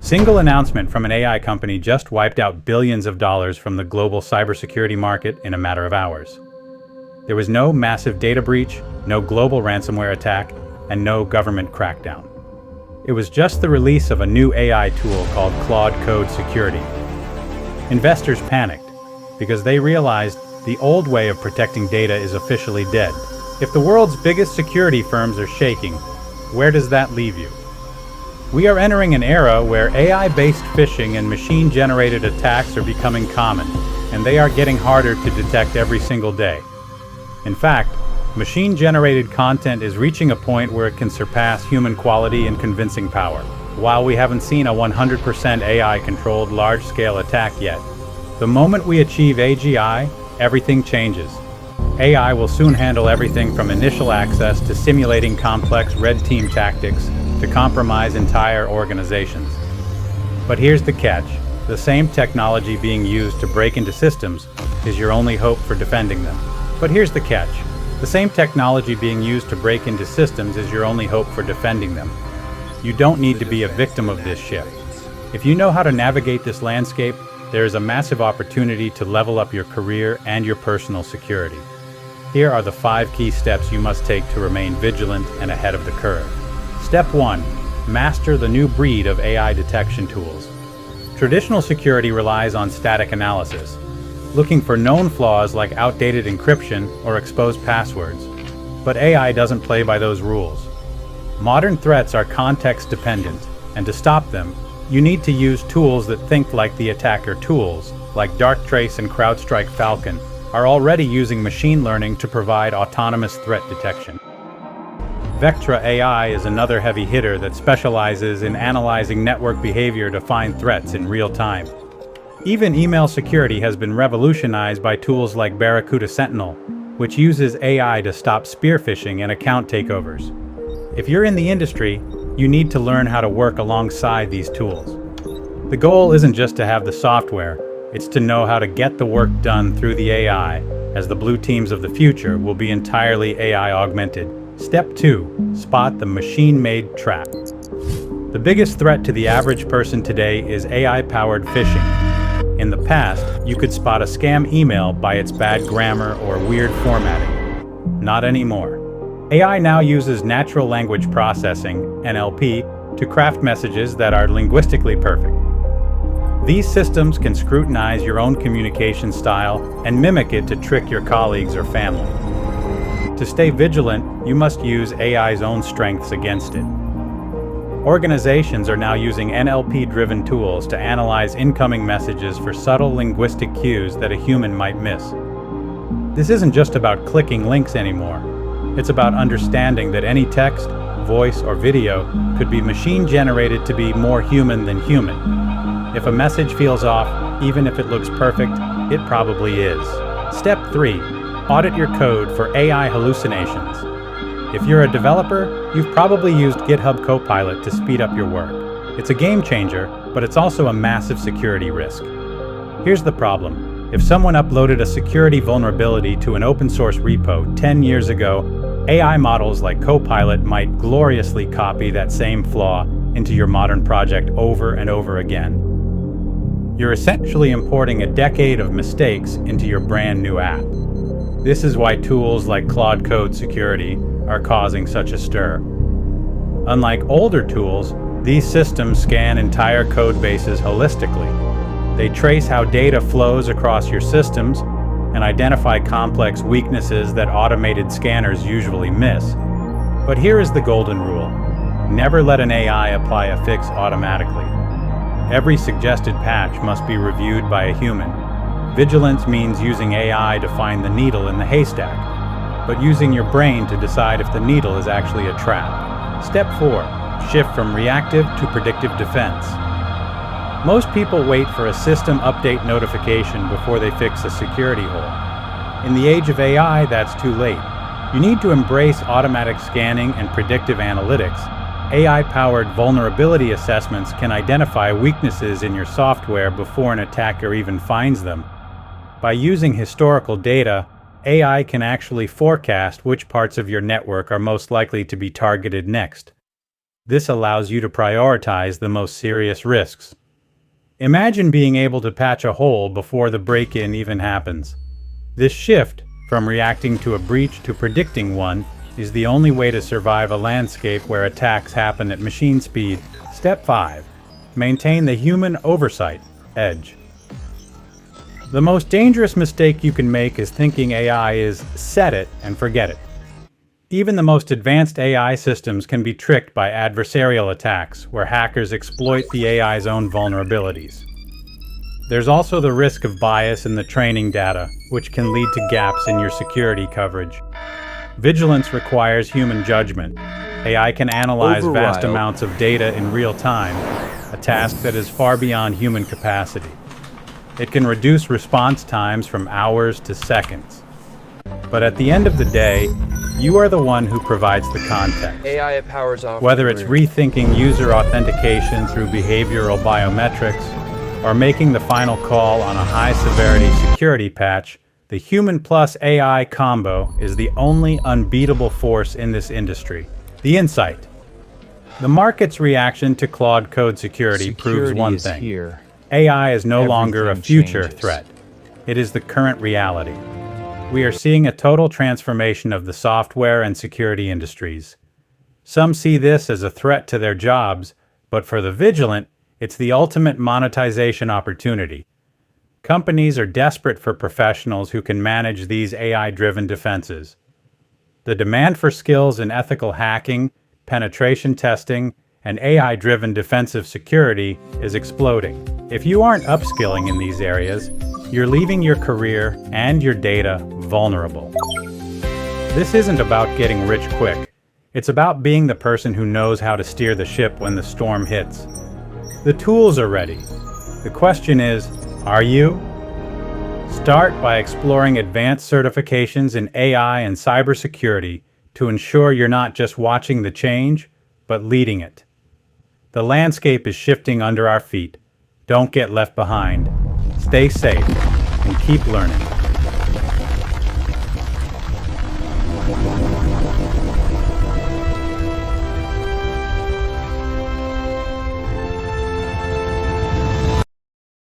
Single announcement from an AI company just wiped out billions of dollars from the global cybersecurity market in a matter of hours. There was no massive data breach, no global ransomware attack, and no government crackdown. It was just the release of a new AI tool called Claude Code Security. Investors panicked because they realized the old way of protecting data is officially dead. If the world's biggest security firms are shaking, where does that leave you? We are entering an era where AI-based phishing and machine-generated attacks are becoming common, and they are getting harder to detect every single day. In fact, machine-generated content is reaching a point where it can surpass human quality and convincing power. While we haven't seen a 100% AI-controlled large-scale attack yet, the moment we achieve AGI, everything changes. AI will soon handle everything from initial access to simulating complex red team tactics to compromise entire organizations. But here's the catch. The same technology being used to break into systems is your only hope for defending them. But here's the catch. The same technology being used to break into systems is your only hope for defending them. You don't need to be a victim of this shift. If you know how to navigate this landscape, there is a massive opportunity to level up your career and your personal security. Here are the 5 key steps you must take to remain vigilant and ahead of the curve. Step 1. Master the new breed of AI detection tools. Traditional security relies on static analysis, looking for known flaws like outdated encryption or exposed passwords. But AI doesn't play by those rules. Modern threats are context-dependent, and to stop them, you need to use tools that think like the attacker. Tools, like Darktrace and CrowdStrike Falcon, are already using machine learning to provide autonomous threat detection. Vectra AI is another heavy hitter that specializes in analyzing network behavior to find threats in real time. Even email security has been revolutionized by tools like Barracuda Sentinel, which uses AI to stop spear phishing and account takeovers. If you're in the industry, you need to learn how to work alongside these tools. The goal isn't just to have the software, it's to know how to get the work done through the AI, as the blue teams of the future will be entirely AI augmented. Step 2. Spot the machine-made trap. The biggest threat to the average person today is AI-powered phishing. In the past, you could spot a scam email by its bad grammar or weird formatting. Not anymore. AI now uses natural language processing, NLP, to craft messages that are linguistically perfect. These systems can scrutinize your own communication style and mimic it to trick your colleagues or family. To stay vigilant, you must use AI's own strengths against it. Organizations are now using NLP-driven tools to analyze incoming messages for subtle linguistic cues that a human might miss. This isn't just about clicking links anymore. It's about understanding that any text, voice, or video could be machine-generated to be more human than human. If a message feels off, even if it looks perfect, it probably is. Step 3. Audit your code for AI hallucinations. If you're a developer, you've probably used GitHub Copilot to speed up your work. It's a game changer, but it's also a massive security risk. Here's the problem. If someone uploaded a security vulnerability to an open source repo 10 years ago, AI models like Copilot might gloriously copy that same flaw into your modern project over and over again. You're essentially importing a decade of mistakes into your brand new app. This is why tools like Claude Code Security are causing such a stir. Unlike older tools, these systems scan entire code bases holistically. They trace how data flows across your systems and identify complex weaknesses that automated scanners usually miss. But here is the golden rule. Never let an AI apply a fix automatically. Every suggested patch must be reviewed by a human. Vigilance means using AI to find the needle in the haystack, but using your brain to decide if the needle is actually a trap. Step 4. Shift from reactive to predictive defense. Most people wait for a system update notification before they fix a security hole. In the age of AI, that's too late. You need to embrace automatic scanning and predictive analytics. AI-powered vulnerability assessments can identify weaknesses in your software before an attacker even finds them. By using historical data, AI can actually forecast which parts of your network are most likely to be targeted next. This allows you to prioritize the most serious risks. Imagine being able to patch a hole before the break-in even happens. This shift, from reacting to a breach to predicting one, is the only way to survive a landscape where attacks happen at machine speed. Step 5. Maintain the human oversight edge. The most dangerous mistake you can make is thinking AI is set it and forget it. Even the most advanced AI systems can be tricked by adversarial attacks, where hackers exploit the AI's own vulnerabilities. There's also the risk of bias in the training data, which can lead to gaps in your security coverage. Vigilance requires human judgment. AI can analyze vast amounts of data in real time, a task that is far beyond human capacity. It can reduce response times from hours to seconds. But at the end of the day, you are the one who provides the context. AI powers off. Whether it's rethinking user authentication through behavioral biometrics, or making the final call on a high-severity security patch, the human plus AI combo is the only unbeatable force in this industry. The insight. The market's reaction to Claude Code Security proves one thing. Here. AI is no longer a Everything future changes. threat. It is the current reality. We are seeing a total transformation of the software and security industries. Some see this as a threat to their jobs, but for the vigilant, it's the ultimate monetization opportunity. Companies are desperate for professionals who can manage these AI-driven defenses. The demand for skills in ethical hacking, penetration testing, and AI-driven defensive security is exploding. If you aren't upskilling in these areas, you're leaving your career and your data vulnerable. This isn't about getting rich quick. It's about being the person who knows how to steer the ship when the storm hits. The tools are ready. The question is, are you? Start by exploring advanced certifications in AI and cybersecurity to ensure you're not just watching the change, but leading it. The landscape is shifting under our feet. Don't get left behind. Stay safe and keep learning.